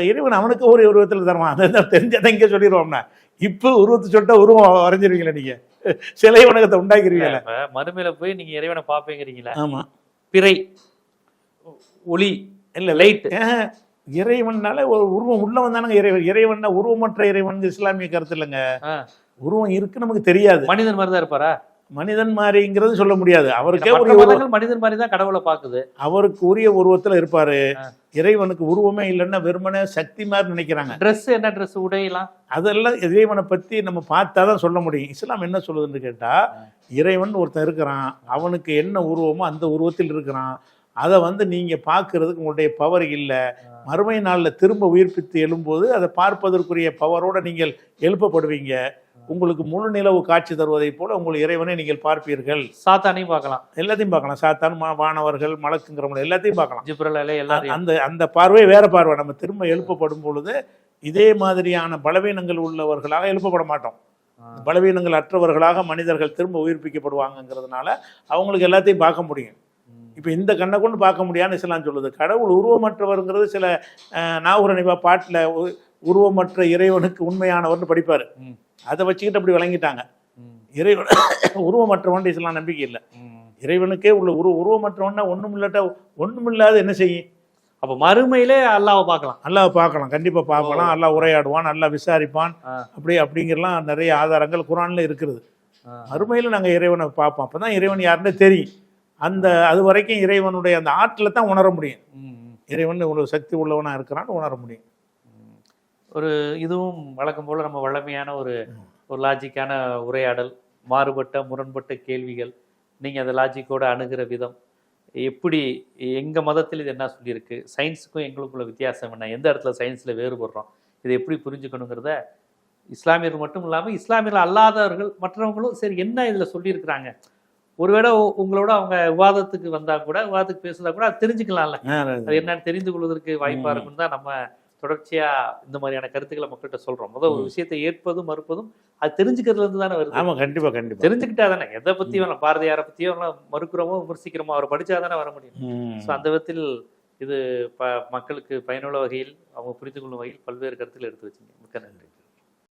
இறைவன் அவனுக்கு ஒரு உருவத்துல தருவான். அதை தெரிஞ்சதை இங்க சொல்லிடுவோம்னா. இப்ப உருவத்தை சொல்லிட்டா உருவம் வரைஞ்சிருவீங்களா? நீங்க சிலை வணக்கத்தை உண்டாக்கிறீங்களா? மறுமையில போய் நீங்க இறைவனை பார்ப்பீங்கிறீங்களா? ஆமா. பிறை ஒளி இல்ல லைட். இறைவன்னால ஒரு உருவம் உள்ள வந்தானுங்க இறைவன். இறைவன்னா உருவமற்ற இறைவன் இஸ்லாமிய கருத்து இல்லைங்க. உருவம் இருக்கு, நமக்கு தெரியாது. மனிதன் மாதிரி தான் இருப்பாரா? மனிதன் மாதிரிங்கிறது சொல்ல முடியாது. அவருக்கே மனிதன் மாதிரி தான் கடவுளை பாக்குது. அவருக்கு உரிய உருவத்துல இருப்பாரு. இறைவனுக்கு உருவமே இல்லைன்னா வெறுமனே சக்தி மாதிரி நினைக்கிறாங்க. ட்ரெஸ் என்ன ட்ரெஸ் உடையலாம் அதெல்லாம் இறைவனை பத்தி நம்ம பார்த்தாதான் சொல்ல முடியும். இஸ்லாம் என்ன சொல்லுதுன்னு கேட்டா, இறைவன் ஒருத்தன் இருக்கிறான், அவனுக்கு என்ன உருவமோ அந்த உருவத்தில் இருக்கிறான். அதை வந்து நீங்கள் பார்க்கறதுக்கு உங்களுடைய பவர் இல்லை. மறுமை நாளில் திரும்ப உயிர்ப்பித்து எழும்போது அதை பார்ப்பதற்குரிய பவரோடு நீங்கள் எழுப்பப்படுவீங்க. உங்களுக்கு முழு நிலவு காட்சி தருவதை போல உங்கள் இறைவனை நீங்கள் பார்ப்பீர்கள். சாத்தானையும் பார்க்கலாம், எல்லாத்தையும் பார்க்கலாம். சாத்தான், வானவர்கள், மலக்குங்கிறவங்க எல்லாத்தையும் பார்க்கலாம். ஜிப்ரல் எல்லாரும். அந்த பார்வை வேற பார்வை. நம்ம திரும்ப எழுப்பப்படும் பொழுது இதே மாதிரியான பலவீனங்கள் உள்ளவர்களாக எழுப்பப்பட மாட்டோம். பலவீனங்கள் அற்றவர்களாக மனிதர்கள் திரும்ப உயிர்ப்பிக்கப்படுவாங்கங்கிறதுனால அவங்களுக்கு எல்லாத்தையும் பார்க்க முடியும். இப்போ இந்த கண்ணை கொண்டு பார்க்க முடியாதுன்னு இஸ்லாம் சொல்லுது. கடவுள் உருவமற்றவருங்கிறது சில நாகூர் நிபா பாட்டில் உருவமற்ற இறைவனுக்கு உண்மையானவர்னு படிப்பார். அதை வச்சுக்கிட்டு அப்படி வழங்கிட்டாங்க. இறைவன் உருவமற்றவன் இஸ்லாம் நம்பிக்கை இல்லை. இறைவனுக்கே உள்ள உருவமற்றவன்னா ஒன்றும் இல்லாத என்ன செய்யும்? அப்போ மறுமையிலே அல்லாஹ்வை பார்க்கலாம். அல்லாஹ் பார்க்கலாம், கண்டிப்பாக பார்க்கலாம். அல்லாஹ் உரையாடுவான், அல்லாஹ் விசாரிப்பான். அப்படிங்கிறலாம் நிறைய ஆதாரங்கள் குரானில் இருக்கிறது. மறுமையில் நாங்கள் இறைவனை பார்ப்போம். அப்போ தான் இறைவன் யாருன்னு தெரியும். அது வரைக்கும் இறைவனுடைய அந்த ஆற்றலை தான் உணர முடியும். இறைவன் இவ்வளவு சக்தி உள்ளவனாக இருக்கிறான்னு உணர முடியும். ஒரு இதுவும் வழக்கம் போல் நம்ம வழமையான ஒரு லாஜிக்கான உரையாடல், மாறுபட்ட முரண்பட்ட கேள்விகள், நீங்கள் அந்த லாஜிக்கோடு அணுகிற விதம் எப்படி, எங்கள் மதத்தில் இது என்ன சொல்லியிருக்கு, சயின்ஸுக்கும் எங்களுக்குள்ள வித்தியாசம் என்ன, எந்த இடத்துல சயின்ஸில் வேறுபடுறோம், இதை எப்படி புரிஞ்சுக்கணுங்கிறத இஸ்லாமியர்கள் மட்டும் இல்லாமல் இஸ்லாமியர்கள் அல்லாதவர்கள் மற்றவங்களும் சரி என்ன இதில் சொல்லியிருக்கிறாங்க, ஒருவேளை உங்களோட அவங்க விவாதத்துக்கு வந்தால் கூட, விவாதத்துக்கு பேசுனா கூட அது தெரிஞ்சுக்கலாம்ல, அது என்னன்னு தெரிந்து கொள்வதற்கு வாய்ப்பாக இருக்குன்னு தான் நம்ம தொடர்ச்சியாக இந்த மாதிரியான கருத்துக்களை மக்கள்கிட்ட சொல்கிறோம். முதல் ஒரு விஷயத்தை ஏற்பதும் மறுப்பதும் அது தெரிஞ்சுக்கிறதுலேருந்து தானே வருது. ஆமாம், கண்டிப்பாக தெரிஞ்சுக்கிட்டா தானே எதை பற்றி வேணும், பாரதியாரை பற்றியோ மறுக்கிறோமோ விமர்சிக்கிறோமோ அவர் படித்தா தானே வர முடியும். ஸோ அந்த விதத்தில் இது மக்களுக்கு பயனுள்ள வகையில் அவங்க புரிந்து கொள்ளும் வகையில் பல்வேறு கருத்துக்கள் எடுத்து வச்சுங்க. மிக்க நன்றி.